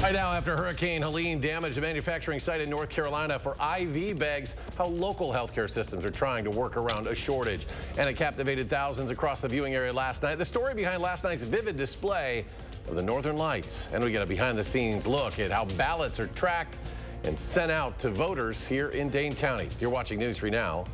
Right now, after Hurricane Helene damaged a manufacturing site in North Carolina for IV bags, how local healthcare systems are trying to work around a shortage. And it captivated thousands across the viewing area last night. The story behind last night's vivid display of the Northern Lights. And we get a behind-the-scenes look at how ballots are tracked and sent out to voters here in Dane County. You're watching News 3 Now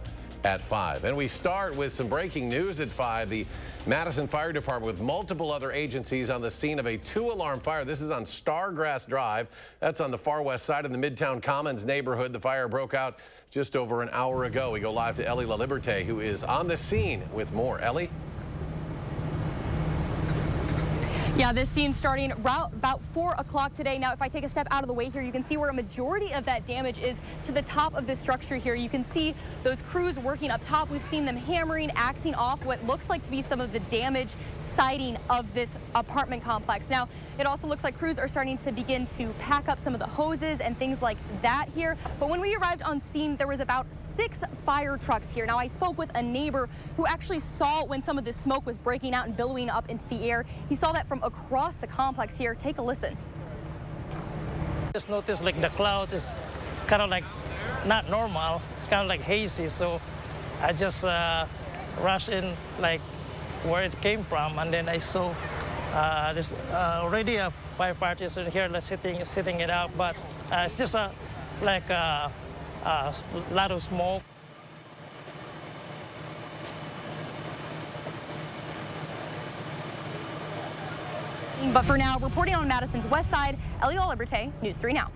at 5. And we start with some breaking news at 5. The Madison Fire Department with multiple other agencies on the scene of a 2-alarm fire. This is on Stargrass Drive. That's on the far west side of the Midtown Commons neighborhood. The fire broke out just over an hour ago. We go live to Ellie LaLiberte, who is on the scene with more. Ellie? Yeah, this scene starting about 4 o'clock today. Now, if I take a step out of the way here, you can see where a majority of that damage is to the top of this structure here. You can see those crews working up top. We've seen them hammering, axing off what looks like to be some of the damaged siding of this apartment complex. Now, it also looks like crews are starting to begin to pack up some of the hoses and things like that here. But when we arrived on scene, there was about 6 fire trucks here. Now, I spoke with a neighbor who actually saw when some of this smoke was breaking out and billowing up into the air. He saw that from across the complex here. Take a listen. Just noticed like the clouds is kind of like not normal. It's kind of like hazy. So I just rushed in like where it came from, and then I saw there's already a firefighters in here like sitting it out, but it's just like a lot of smoke. But for now, reporting on Madison's west side, Ellie LaLiberte, News 3 Now.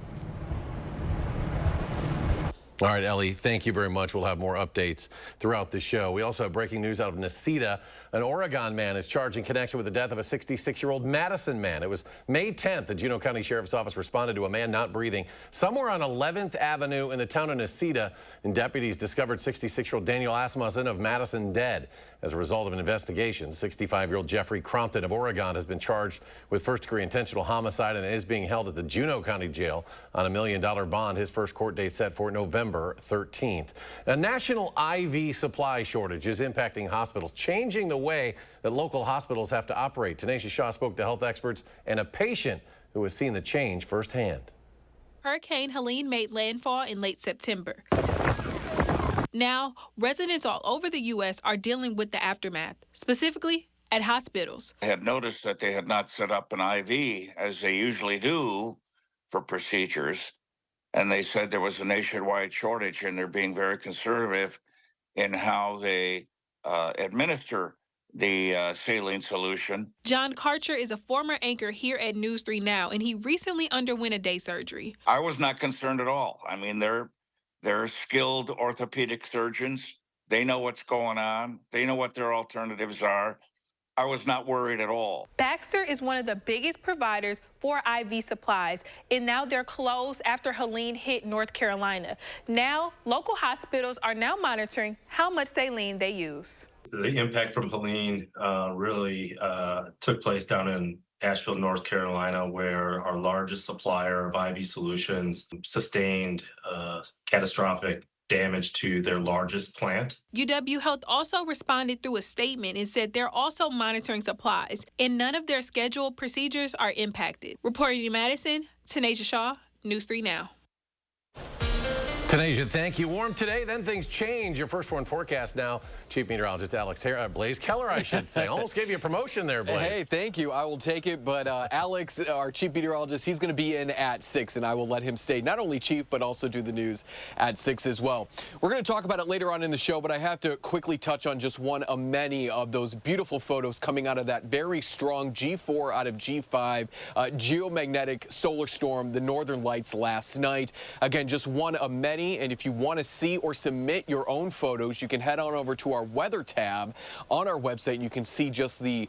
All right, Ellie, thank you very much. We'll have more updates throughout the show. We also have breaking news out of Necedah. An Oregon man is charged in connection with the death of a 66-year-old Madison man. It was May 10th. The Juneau County Sheriff's Office responded to a man not breathing somewhere on 11th Avenue in the town of Necedah, and deputies discovered 66-year-old Daniel Asmussen of Madison dead. As a result of an investigation, 65-year-old Jeffrey Crompton of Oregon has been charged with first-degree intentional homicide and is being held at the Juneau County Jail on a $1 million bond. His first court date set for November 13th. A national IV supply shortage is impacting hospitals, changing the way that local hospitals have to operate. Tanisha Shaw spoke to health experts and a patient who has seen the change firsthand. Hurricane Helene made landfall in late September. Now, residents all over the U.S. are dealing with the aftermath, specifically at hospitals. I had noticed that they had not set up an IV, as they usually do, for procedures. And they said there was a nationwide shortage, and they're being very conservative in how they administer the saline solution. John Karcher is a former anchor here at News 3 Now, and he recently underwent a day surgery. I was not concerned at all. I mean, they're skilled orthopedic surgeons. They know what's going on. They know what their alternatives are. I was not worried at all. Baxter is one of the biggest providers for IV supplies, and now they're closed after Helene hit North Carolina. Now, local hospitals are now monitoring how much saline they use. The impact from Helene really took place down in Asheville, North Carolina, where our largest supplier of IV solutions sustained catastrophic damage to their largest plant. UW Health also responded through a statement and said they're also monitoring supplies, and none of their scheduled procedures are impacted. Reporting in Madison, Tanisha Shaw, News 3 Now. Tanisha, thank you. Warm today, then things change. Your first one forecast now. Chief Meteorologist Blaze Keller, I should say. Almost gave you a promotion there, Blaze. Hey, thank you. I will take it. But Alex, our Chief Meteorologist, he's going to be in at 6, and I will let him stay not only Chief, but also do the news at 6 as well. We're going to talk about it later on in the show, but I have to quickly touch on just one of many of those beautiful photos coming out of that very strong G4 out of G5 geomagnetic solar storm, the Northern Lights last night. Again, just one of many. And if you want to see or submit your own photos, you can head on over to our weather tab on our website, and you can see just the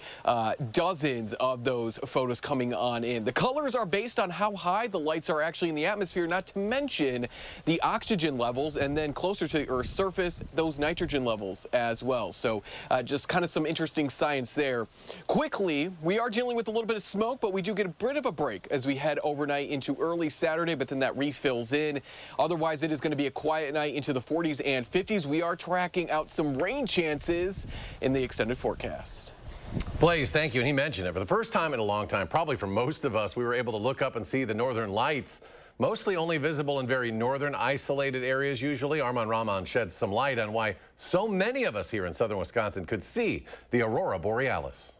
dozens of those photos coming on in. The colors are based on how high the lights are actually in the atmosphere, not to mention the oxygen levels, and then closer to the Earth's surface, those nitrogen levels as well. So just kind of some interesting science there. Quickly, we are dealing with a little bit of smoke, but we do get a bit of a break as we head overnight into early Saturday, but then that refills in. Otherwise, it is going to be a quiet night into the 40s and 50s. We are tracking out some rain chances in the extended forecast. Blaze, thank you. And he mentioned it. For the first time in a long time, probably for most of us, we were able to look up and see the northern lights, mostly only visible in very northern isolated areas usually. Armand Rahman sheds some light on why so many of us here in southern Wisconsin could see the aurora borealis.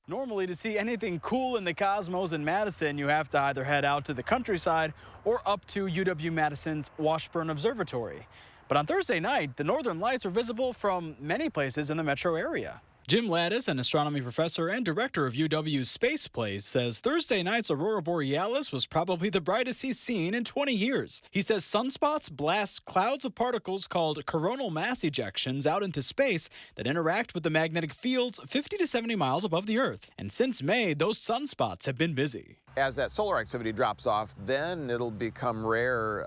Normally, to see anything cool in the cosmos in Madison, you have to either head out to the countryside or up to UW-Madison's Washburn Observatory. But on Thursday night, the northern lights were visible from many places in the metro area. Jim Lattis, an astronomy professor and director of UW's Space Place, says Thursday night's aurora borealis was probably the brightest he's seen in 20 years. He says sunspots blast clouds of particles called coronal mass ejections out into space that interact with the magnetic fields 50 to 70 miles above the Earth. And since May, those sunspots have been busy. As that solar activity drops off, then it'll become rare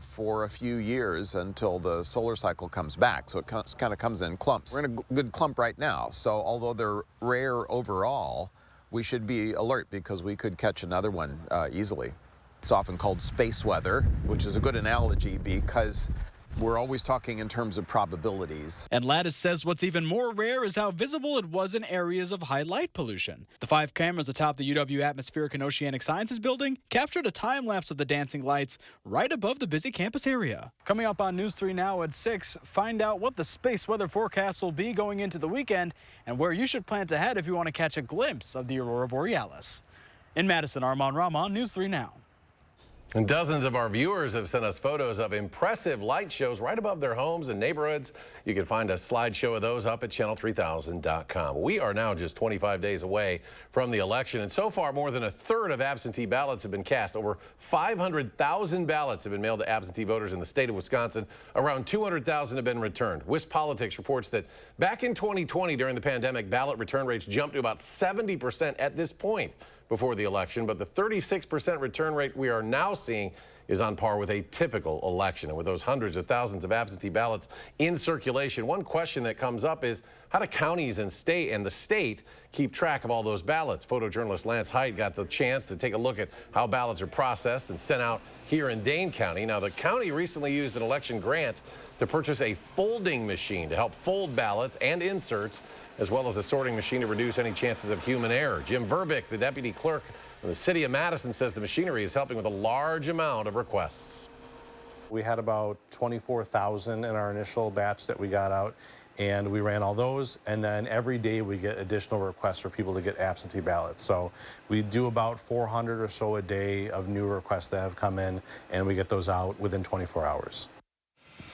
for a few years until the solar cycle comes back. So it kind of comes in clumps. We're in a good clump right now. So although they're rare overall, we should be alert because we could catch another one easily. It's often called space weather, which is a good analogy because we're always talking in terms of probabilities. And Lattis says what's even more rare is how visible it was in areas of high light pollution. The 5 cameras atop the UW Atmospheric and Oceanic Sciences building captured a time lapse of the dancing lights right above the busy campus area. Coming up on News 3 Now at 6, find out what the space weather forecast will be going into the weekend and where you should plan to head if you want to catch a glimpse of the aurora borealis. In Madison, Armand Rahman, News 3 Now. And dozens of our viewers have sent us photos of impressive light shows right above their homes and neighborhoods. You can find a slideshow of those up at channel3000.com. We are now just 25 days away from the election, and so far more than a third of absentee ballots have been cast. Over 500,000 ballots have been mailed to absentee voters in the state of Wisconsin. Around 200,000 have been returned. WISC Politics reports that back in 2020 during the pandemic, ballot return rates jumped to about 70% at this point before the election, but the 36% return rate we are now seeing is on par with a typical election. And with those hundreds of thousands of absentee ballots in circulation, one question that comes up is how do counties and the state keep track of all those ballots? Photojournalist Lance Height got the chance to take a look at how ballots are processed and sent out here in Dane County. Now, the county recently used an election grant to purchase a folding machine to help fold ballots and inserts, as well as a sorting machine to reduce any chances of human error. Jim Verbick, the deputy clerk of the city of Madison, says the machinery is helping with a large amount of requests. We had about 24,000 in our initial batch that we got out, and we ran all those, and then every day we get additional requests for people to get absentee ballots. So we do about 400 or so a day of new requests that have come in, and we get those out within 24 hours.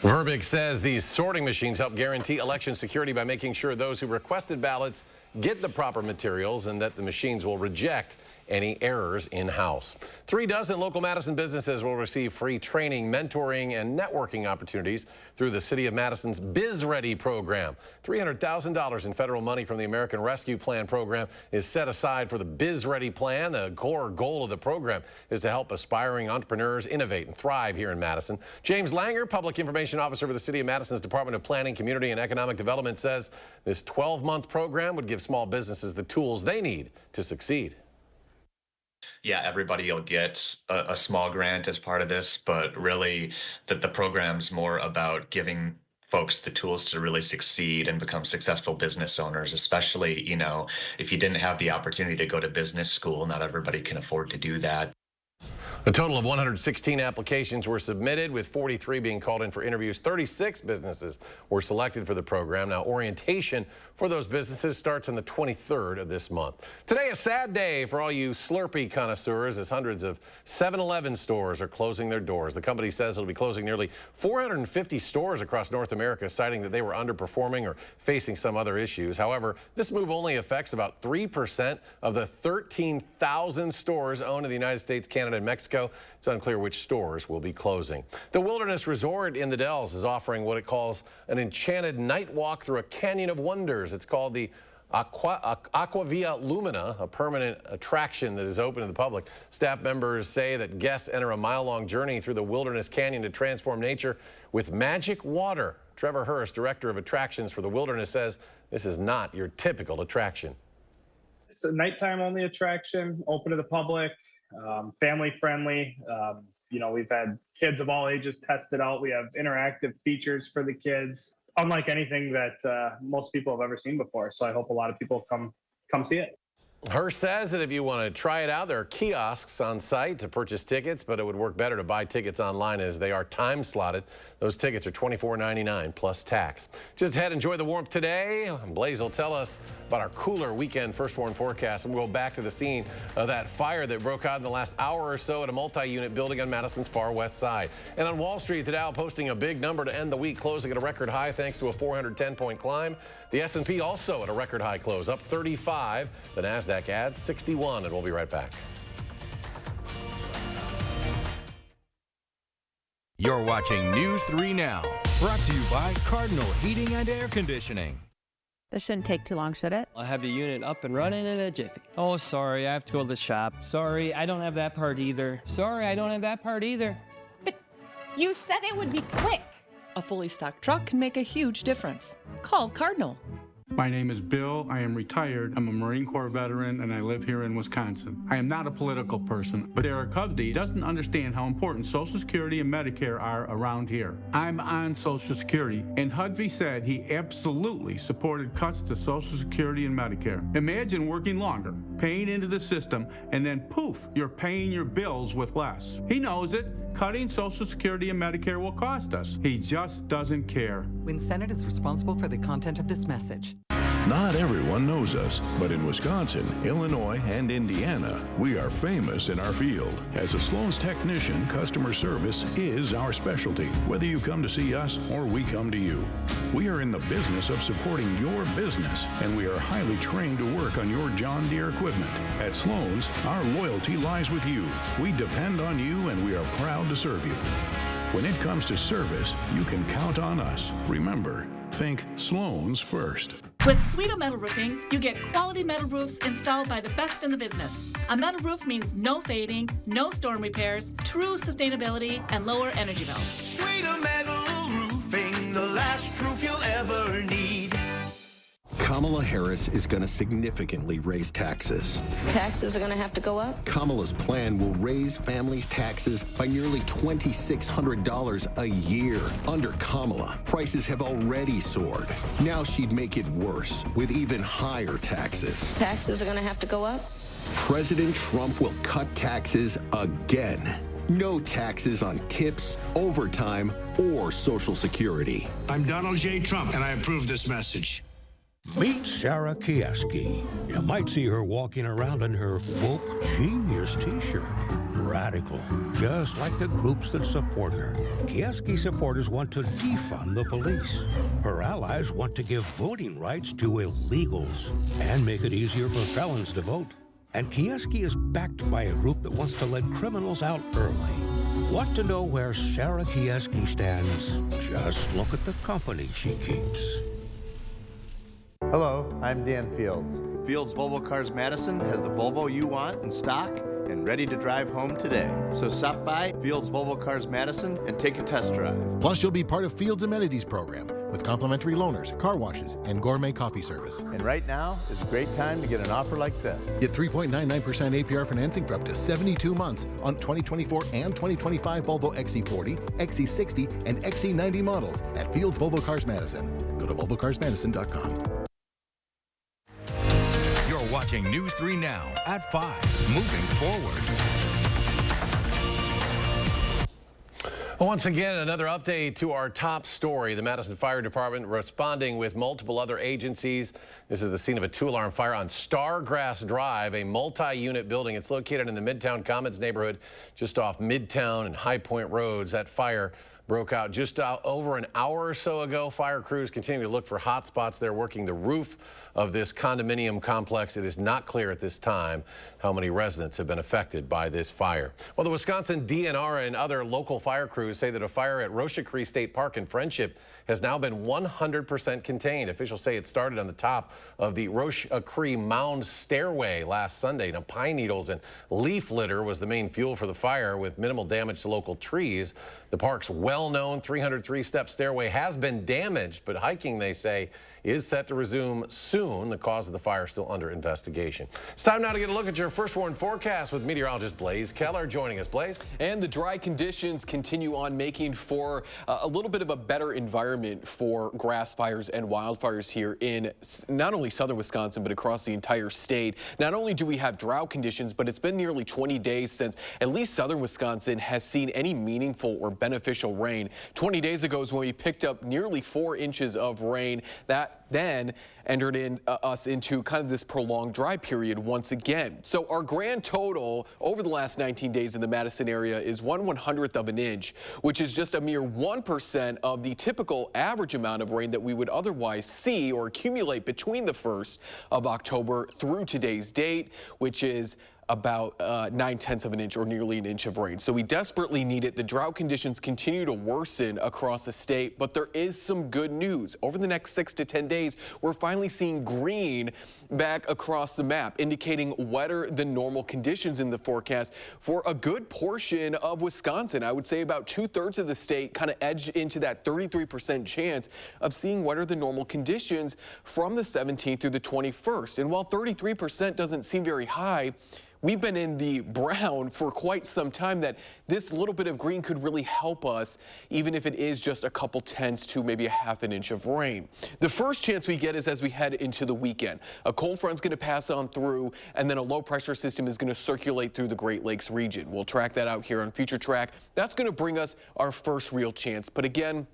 Verbick says these sorting machines help guarantee election security by making sure those who requested ballots get the proper materials and that the machines will reject any errors in-house. 36 local Madison businesses will receive free training, mentoring, and networking opportunities through the City of Madison's Biz Ready program. $300,000 in federal money from the American Rescue Plan program is set aside for the Biz Ready plan. The core goal of the program is to help aspiring entrepreneurs innovate and thrive here in Madison. James Langer, Public Information Officer for the City of Madison's Department of Planning, Community, and Economic Development, says this 12-month program would give small businesses the tools they need to succeed. Yeah, everybody will get a small grant as part of this, but really the program's more about giving folks the tools to really succeed and become successful business owners, especially, you know, if you didn't have the opportunity to go to business school, not everybody can afford to do that. A total of 116 applications were submitted, with 43 being called in for interviews. 36 businesses were selected for the program. Now, orientation for those businesses starts on the 23rd of this month. Today, a sad day for all you Slurpee connoisseurs, as hundreds of 7-Eleven stores are closing their doors. The company says it'll be closing nearly 450 stores across North America, citing that they were underperforming or facing some other issues. However, this move only affects about 3% of the 13,000 stores owned in the United States, Canada, and Mexico. It's unclear which stores will be closing. The Wilderness Resort in the Dells is offering what it calls an enchanted night walk through a canyon of wonders. It's called the Aquavia Lumina, a permanent attraction that is open to the public. Staff members say that guests enter a mile-long journey through the Wilderness Canyon to transform nature with magic water. Trevor Hurst, director of attractions for the Wilderness, says this is not your typical attraction. It's a nighttime only attraction, open to the public. Family friendly. You know, we've had kids of all ages test it out. We have interactive features for the kids. unlike anything that most people have ever seen before. So I hope a lot of people come see it. Hirsch says that if you want to try it out, there are kiosks on site to purchase tickets, but it would work better to buy tickets online as they are time slotted. Those tickets are $24.99 plus tax. Just ahead, enjoy the warmth today. Blaze will tell us about our cooler weekend first warn forecast, and we'll go back to the scene of that fire that broke out in the last hour or so at a multi-unit building on Madison's far west side. And on Wall Street, the Dow posting a big number to end the week, closing at a record high thanks to a 410-point climb. The S&P also at a record high close, up 35. The NASDAQ adds 61, and we'll be right back. You're watching News 3 Now, brought to you by Cardinal Heating and Air Conditioning. This shouldn't take too long, should it? I'll have the unit up and running in a jiffy. Oh, sorry, I have to go to the shop. Sorry, I don't have that part either. Sorry, I don't have that part either. But you said it would be quick. A fully stocked truck can make a huge difference. Call Cardinal. My name is Bill. I am retired. I'm a Marine Corps veteran, and I live here in Wisconsin. I am not a political person, but Eric Hovde doesn't understand how important Social Security and Medicare are around here. I'm on Social Security, and Hovde said he absolutely supported cuts to Social Security and Medicare. Imagine working longer, paying into the system, and then poof, you're paying your bills with less. He knows it. Cutting Social Security and Medicare will cost us. He just doesn't care. WinSenate is responsible for the content of this message. Not everyone knows us, but in Wisconsin, Illinois, and Indiana, we are famous in our field. As a Sloan's technician, customer service is our specialty, whether you come to see us or we come to you. We are in the business of supporting your business, and we are highly trained to work on your John Deere equipment. At Sloan's, our loyalty lies with you. We depend on you, and we are proud to serve you. When it comes to service, you can count on us. Remember, think Sloan's first. With Sweeto Metal Roofing, you get quality metal roofs installed by the best in the business. A metal roof means no fading, no storm repairs, true sustainability, and lower energy bills. Sweeto Metal Roofing, the last roof you'll ever need. Kamala Harris is going to significantly raise taxes. Taxes are going to have to go up? Kamala's plan will raise families' taxes by nearly $2,600 a year. Under Kamala, prices have already soared. Now she'd make it worse with even higher taxes. Taxes are going to have to go up? President Trump will cut taxes again. No taxes on tips, overtime, or Social Security. I'm Donald J. Trump, and I approve this message. Meet Sarah Kieski. You might see her walking around in her Woke Genius t-shirt. Radical, just like the groups that support her. Kieski supporters want to defund the police. Her allies want to give voting rights to illegals and make it easier for felons to vote. And Kieski is backed by a group that wants to let criminals out early. Want to know where Sarah Kieski stands? Just look at the company she keeps. Hello, I'm Dan Fields. Fields Volvo Cars Madison has the Volvo you want in stock and ready to drive home today. So stop by Fields Volvo Cars Madison and take a test drive. Plus, you'll be part of Fields Amenities program with complimentary loaners, car washes, and gourmet coffee service. And right now is a great time to get an offer like this. Get 3.99% APR financing for up to 72 months on 2024 and 2025 Volvo XC40, XC60, and XC90 models at Fields Volvo Cars Madison. Go to volvocarsmadison.com. Watching News 3 Now at 5, moving forward. Well, once again, another update to our top story. The Madison Fire Department responding with multiple other agencies. This is the scene of a two-alarm fire on Stargrass Drive, a multi-unit building. It's located in the Midtown Commons neighborhood, just off Midtown and High Point roads. That fire broke out just over an hour or so ago. Fire crews continue to look for hot spots. They're working the roof of this condominium complex. It is not clear at this time how many residents have been affected by this fire. Well, the Wisconsin DNR and other local fire crews say that a fire at Rochacree State Park in Friendship has now been 100% contained. Officials say it started on the top of the Rochacree Mound stairway last Sunday. Now, pine needles and leaf litter was the main fuel for the fire, with minimal damage to local trees. The park's well-known 303-step stairway has been damaged, but hiking, they say, is set to resume soon. The cause of the fire is still under investigation. It's time now to get a look at your first warn forecast with meteorologist Blaze Keller joining us. Blaze. And the dry conditions continue on, making for a little bit of a better environment for grass fires and wildfires here in not only southern Wisconsin, but across the entire state. Not only do we have drought conditions, but it's been nearly 20 days since at least southern Wisconsin has seen any meaningful or beneficial rain. 20 days ago is when we picked up nearly 4 inches of rain. That then entered us into kind of this prolonged dry period once again. So our grand total over the last 19 days in the Madison area is 1/100th of an inch, which is just a mere 1% of the typical average amount of rain that we would otherwise see or accumulate between the 1st of October through today's date, which is about 9/10 of an inch or nearly an inch of rain. So we desperately need it. The drought conditions continue to worsen across the state, but there is some good news. Over the next 6 to 10 days, we're finally seeing green back across the map, indicating wetter than normal conditions in the forecast for a good portion of Wisconsin. I would say about 2/3 of the state kind of edged into that 33% chance of seeing wetter than normal conditions from the 17th through the 21st. And while 33% doesn't seem very high, we've been in the brown for quite some time that this little bit of green could really help us, even if it is just a couple tenths to maybe a half an inch of rain. The first chance we get is as we head into the weekend. A cold front's going to pass on through, and then a low pressure system is going to circulate through the Great Lakes region. We'll track that out here on Future Track. That's going to bring us our first real chance. But again,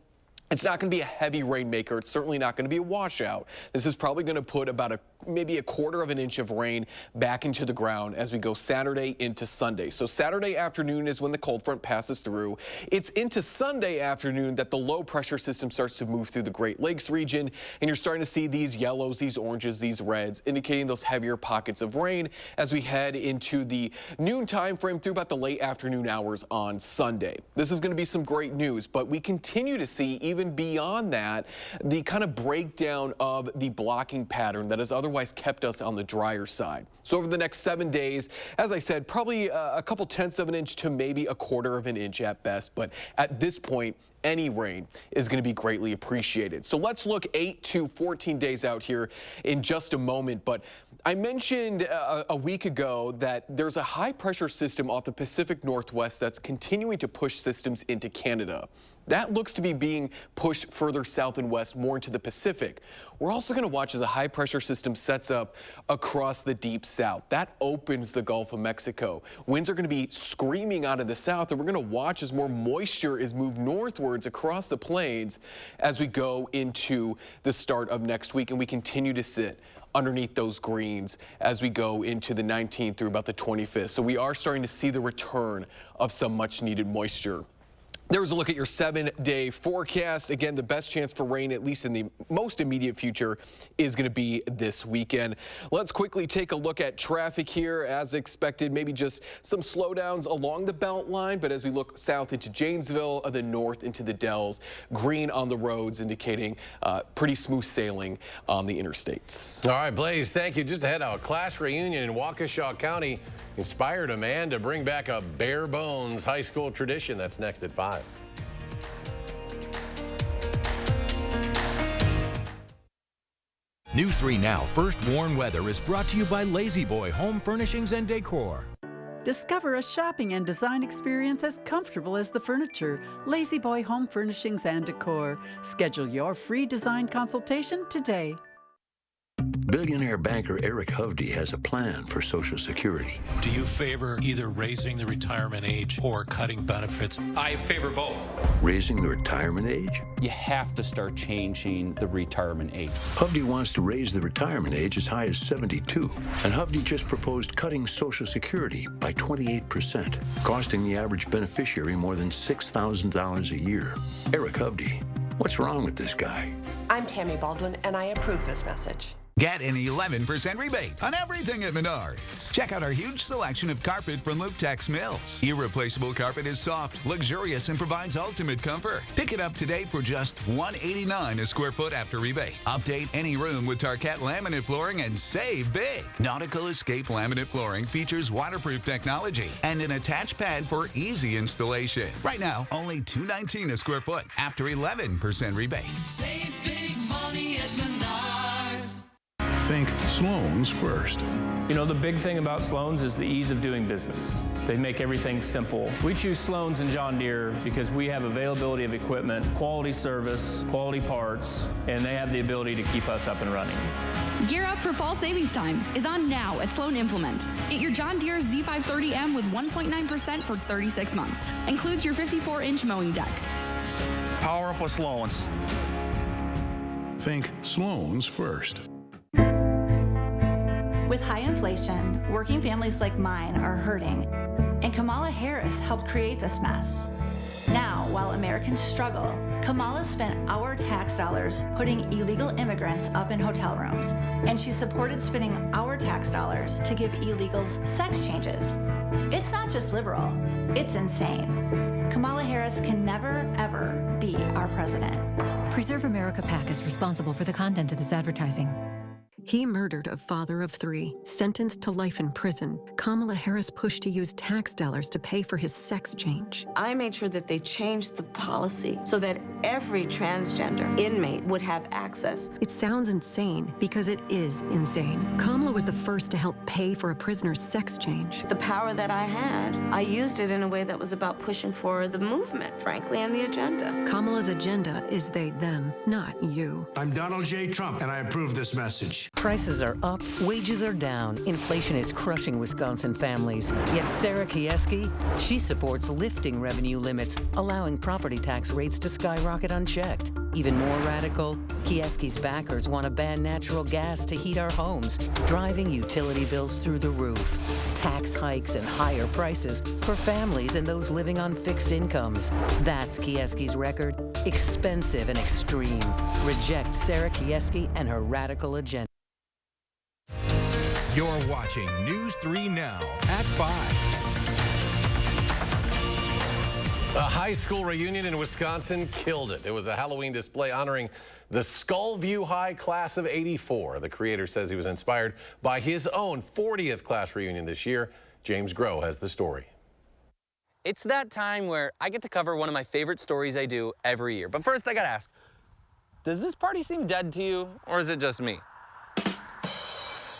it's not going to be a heavy rainmaker. It's certainly not going to be a washout. This is probably going to put about maybe a 1/4 of an inch of rain back into the ground as we go Saturday into Sunday. So Saturday afternoon is when the cold front passes through. It's into Sunday afternoon that the low pressure system starts to move through the Great Lakes region, and you're starting to see these yellows, these oranges, these reds, indicating those heavier pockets of rain as we head into the noon time frame through about the late afternoon hours on Sunday. This is going to be some great news, but we continue to see, even beyond that, the kind of breakdown of the blocking pattern that has otherwise kept us on the drier side. So over the next 7 days, as I said, probably a couple tenths of an inch to maybe a 1/4 of an inch at best. But at this point, any rain is going to be greatly appreciated. So let's look 8 to 14 days out here in just a moment. But I mentioned a week ago that there's a high pressure system off the Pacific Northwest that's continuing to push systems into Canada. That looks to be being pushed further south and west, more into the Pacific. We're also going to watch as a high pressure system sets up across the deep south. That opens the Gulf of Mexico. Winds are going to be screaming out of the south, and we're going to watch as more moisture is moved northwards across the plains as we go into the start of next week, and we continue to sit underneath those greens as we go into the 19th through about the 25th. So we are starting to see the return of some much needed moisture. There's a look at your 7-day forecast. Again, the best chance for rain, at least in the most immediate future, is going to be this weekend. Let's quickly take a look at traffic here. As expected, maybe just some slowdowns along the belt line, but as we look south into Janesville, the north into the Dells, green on the roads, indicating pretty smooth sailing on the interstates. All right, Blaze, thank you. Just ahead, a class reunion in Waukesha County inspired a man to bring back a bare bones high school tradition. That's next at 5. News 3 Now First Warn Weather is brought to you by Lazy Boy Home Furnishings and Decor. Discover a shopping and design experience as comfortable as the furniture. Lazy Boy Home Furnishings and Decor. Schedule your free design consultation today. Billionaire banker Eric Hovde has a plan for Social Security. Do you favor either raising the retirement age or cutting benefits? I favor both. Raising the retirement age? You have to start changing the retirement age. Hovde wants to raise the retirement age as high as 72. And Hovde just proposed cutting Social Security by 28%, costing the average beneficiary more than $6,000 a year. Eric Hovde, what's wrong with this guy? I'm Tammy Baldwin, and I approve this message. Get an 11% rebate on everything at Menards. Check out our huge selection of carpet from Lutex Mills. Irreplaceable carpet is soft, luxurious, and provides ultimate comfort. Pick it up today for just $189 a square foot after rebate. Update any room with Tarkett laminate flooring and save big. Nautical Escape laminate flooring features waterproof technology and an attached pad for easy installation. Right now, only $219 a square foot after 11% rebate. Save big money at Menards. Think Sloan's First. You know, the big thing about Sloan's is the ease of doing business. They make everything simple. We choose Sloan's and John Deere because we have availability of equipment, quality service, quality parts, and they have the ability to keep us up and running. Gear up for fall savings time is on now at Sloan Implement. Get your John Deere Z530M with 1.9% for 36 months. Includes your 54-inch mowing deck. Power up with Sloan's. Think Sloan's First. With high inflation, working families like mine are hurting, and Kamala Harris helped create this mess. Now, while Americans struggle, Kamala spent our tax dollars putting illegal immigrants up in hotel rooms, and she supported spending our tax dollars to give illegals sex changes. It's not just liberal, it's insane. Kamala Harris can never, ever be our president. Preserve America PAC is responsible for the content of this advertising. He murdered a father of 3, sentenced to life in prison. Kamala Harris pushed to use tax dollars to pay for his sex change. I made sure that they changed the policy so that every transgender inmate would have access. It sounds insane because it is insane. Kamala was the first to help pay for a prisoner's sex change. The power that I had, I used it in a way that was about pushing for the movement, frankly, and the agenda. Kamala's agenda is they, them, not you. I'm Donald J. Trump, and I approve this message. Prices are up, wages are down, inflation is crushing Wisconsin families. Yet Sarah Kieski, she supports lifting revenue limits, allowing property tax rates to skyrocket unchecked. Even more radical, Kieski's backers want to ban natural gas to heat our homes, driving utility bills through the roof. Tax hikes and higher prices for families and those living on fixed incomes. That's Kieski's record, expensive and extreme. Reject Sarah Kieski and her radical agenda. You're watching News 3 Now at 5. A high school reunion in Wisconsin killed it. It was a Halloween display honoring the Skullview High class of '84. The creator says he was inspired by his own 40th class reunion this year. James Groh has the story. It's that time where I get to cover one of my favorite stories I do every year. But first I gotta ask, does this party seem dead to you, or is it just me?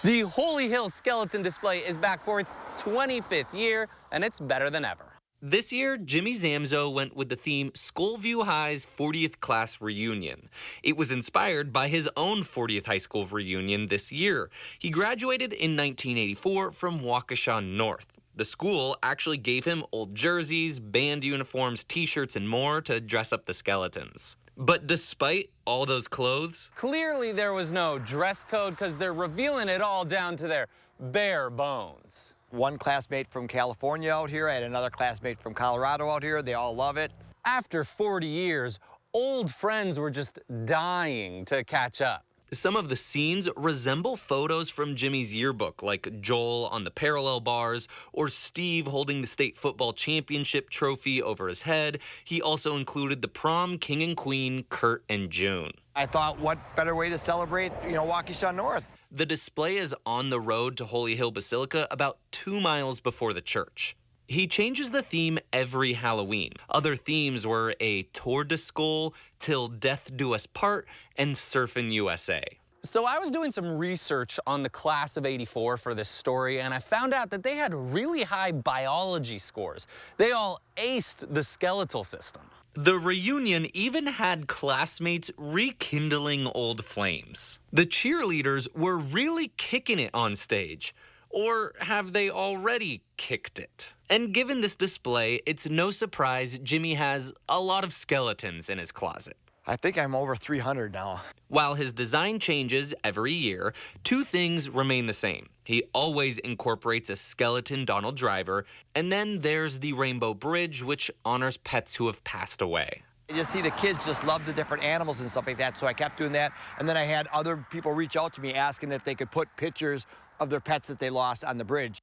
The Holy Hill Skeleton Display is back for its 25th year, and it's better than ever. This year, Jimmy Zamzo went with the theme Skullview High's 40th class reunion. It was inspired by his own 40th high school reunion this year. He graduated in 1984 from Waukesha North. The school actually gave him old jerseys, band uniforms, t-shirts, and more to dress up the skeletons. But despite all those clothes, clearly there was no dress code because they're revealing it all down to their bare bones. One classmate from California out here, I had another classmate from Colorado out here. They all love it. After 40 years, old friends were just dying to catch up. Some of the scenes resemble photos from Jimmy's yearbook, like Joel on the parallel bars or Steve holding the state football championship trophy over his head. He also included the prom king and queen, Kurt and June. I thought, what better way to celebrate, Waukesha North? The display is on the road to Holy Hill Basilica, about 2 miles before the church. He changes the theme every Halloween. Other themes were a Tour de Skull, Till Death Do Us Part, and Surfin' USA. So I was doing some research on the class of '84 for this story, and I found out that they had really high biology scores. They all aced the skeletal system. The reunion even had classmates rekindling old flames. The cheerleaders were really kicking it on stage. Or have they already kicked it? And given this display, it's no surprise Jimmy has a lot of skeletons in his closet. I think I'm over 300 now. While his design changes every year, 2 things remain the same. He always incorporates a skeleton Donald Driver, and then there's the Rainbow Bridge, which honors pets who have passed away. You just see the kids just love the different animals and stuff like that, so I kept doing that. And then I had other people reach out to me asking if they could put pictures of their pets that they lost on the bridge.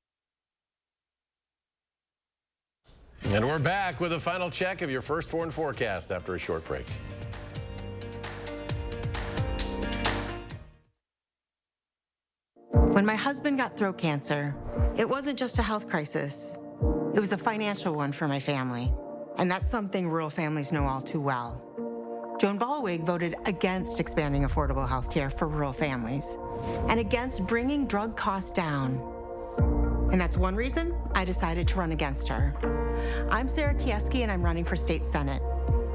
And we're back with a final check of your firstborn forecast after a short break. When my husband got throat cancer, it wasn't just a health crisis. It was a financial one for my family. And that's something rural families know all too well. Joan Ballwig voted against expanding affordable health care for rural families and against bringing drug costs down. And that's one reason I decided to run against her. I'm Sarah Kieski, and I'm running for state senate.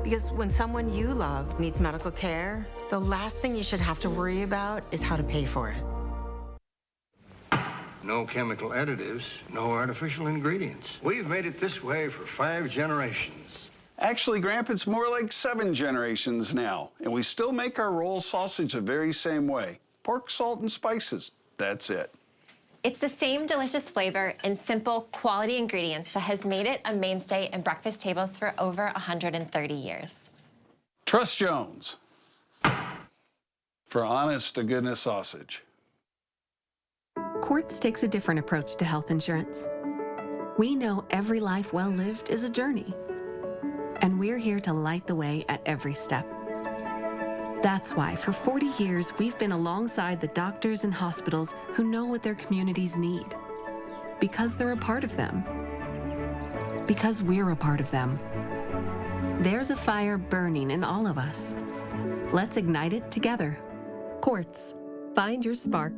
Because when someone you love needs medical care, the last thing you should have to worry about is how to pay for it. No chemical additives, no artificial ingredients. We've made it this way for 5 generations. Actually, Grandpa, it's more like 7 generations now, and we still make our roll sausage the very same way. Pork, salt, and spices. That's it. It's the same delicious flavor and simple, quality ingredients that has made it a mainstay in breakfast tables for over 130 years. Trust Jones for honest-to-goodness sausage. Quartz takes a different approach to health insurance. We know every life well lived is a journey, and we're here to light the way at every step. That's why for 40 years, we've been alongside the doctors and hospitals who know what their communities need. Because they're a part of them. Because we're a part of them. There's a fire burning in all of us. Let's ignite it together. Quartz. Find your spark.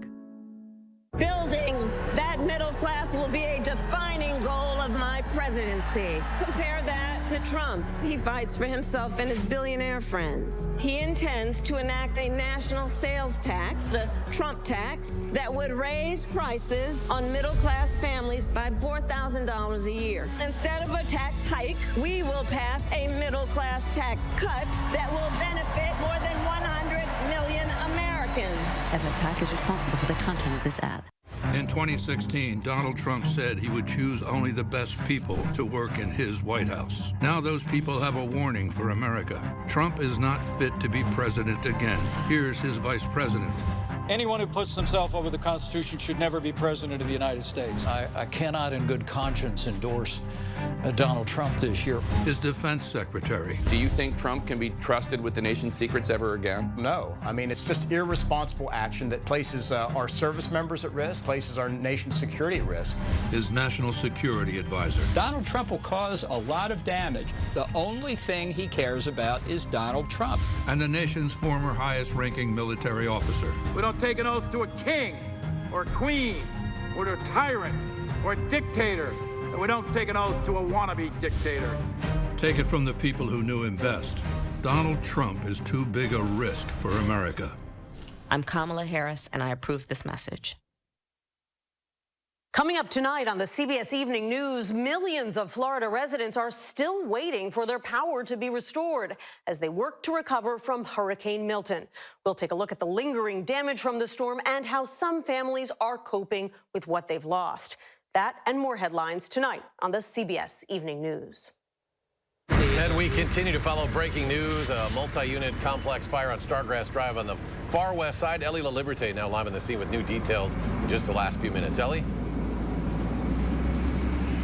Building that middle class will be a defining goal of my presidency. Compare that to Trump. He fights for himself and his billionaire friends. He intends to enact a national sales tax, the Trump tax, that would raise prices on middle class families by $4,000 a year. Instead of a tax hike, we will pass a middle class tax cut that will benefit more than 100 million Americans. FFPAC is responsible for the content of this ad. In 2016, Donald Trump said he would choose only the best people to work in his White House. Now those people have a warning for America. Trump is not fit to be president again. Here's his vice president. Anyone who puts himself over the Constitution should never be president of the United States. I cannot in good conscience endorse Donald Trump this year. His defense secretary. Do you think Trump can be trusted with the nation's secrets ever again? No. I mean, it's just irresponsible action that places our service members at risk, places our nation's security at risk. His national security advisor. Donald Trump will cause a lot of damage. The only thing he cares about is Donald Trump. And the nation's former highest-ranking military officer. We don't take an oath to a king or a queen or to a tyrant or a dictator. And we don't take an oath to a wannabe dictator. Take it from the people who knew him best. Donald Trump is too big a risk for America. I'm Kamala Harris, and I approve this message. Coming up tonight on the CBS Evening News, millions of Florida residents are still waiting for their power to be restored as they work to recover from Hurricane Milton. We'll take a look at the lingering damage from the storm and how some families are coping with what they've lost. That and more headlines tonight on the CBS Evening News. And we continue to follow breaking news. A multi-unit complex fire on Stargrass Drive on the far west side. Ellie La Liberté now live on the scene with new details in just the last few minutes. Ellie?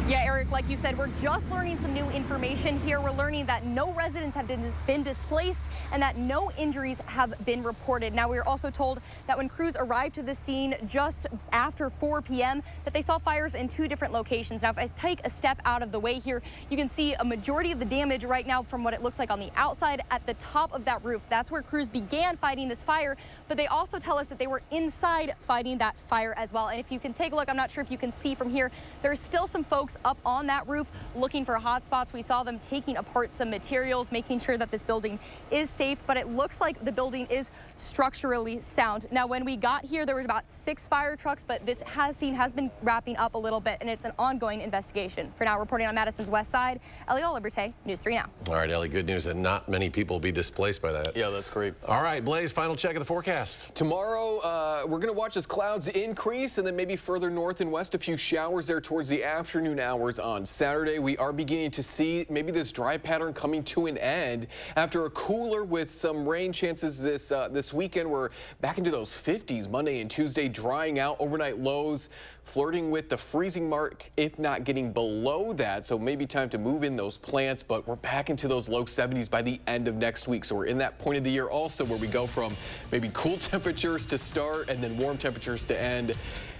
Yeah, Eric, like you said, we're just learning some new information here. We're learning that no residents have been displaced and that no injuries have been reported. Now, we were also told that when crews arrived to the scene just after 4 p.m., that they saw fires in 2 different locations. Now, if I take a step out of the way here, you can see a majority of the damage right now from what it looks like on the outside at the top of that roof. That's where crews began fighting this fire, but they also tell us that they were inside fighting that fire as well. And if you can take a look, I'm not sure if you can see from here, there's still some folks up on that roof looking for hot spots. We saw them taking apart some materials, making sure that this building is safe, but it looks like the building is structurally sound. Now, when we got here, there was about 6 fire trucks, but this has been wrapping up a little bit, and it's an ongoing investigation. For now, reporting on Madison's west side, Ellie La Liberté, News 3 Now. All right, Ellie, good news that not many people will be displaced by that. Yeah, that's great. All right, Blaze, final check of the forecast. Tomorrow, we're going to watch as clouds increase, and then maybe further north and west, a few showers there towards the afternoon hours on Saturday. We are beginning to see maybe this dry pattern coming to an end after a cooler with some rain chances this weekend. We're back into those 50s Monday and Tuesday, drying out. Overnight lows flirting with the freezing mark, if not getting below that. So maybe time to move in those plants, but we're back into those low 70s by the end of next week. So we're in that point of the year also where we go from maybe cool temperatures to start and then warm temperatures to end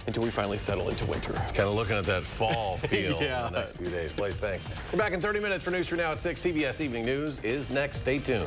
until we finally settle into winter. It's kind of looking at that fall feel yeah. in the next few days. Blaze, thanks. We're back in 30 minutes for News 3 Now at 6. CBS Evening News is next. Stay tuned.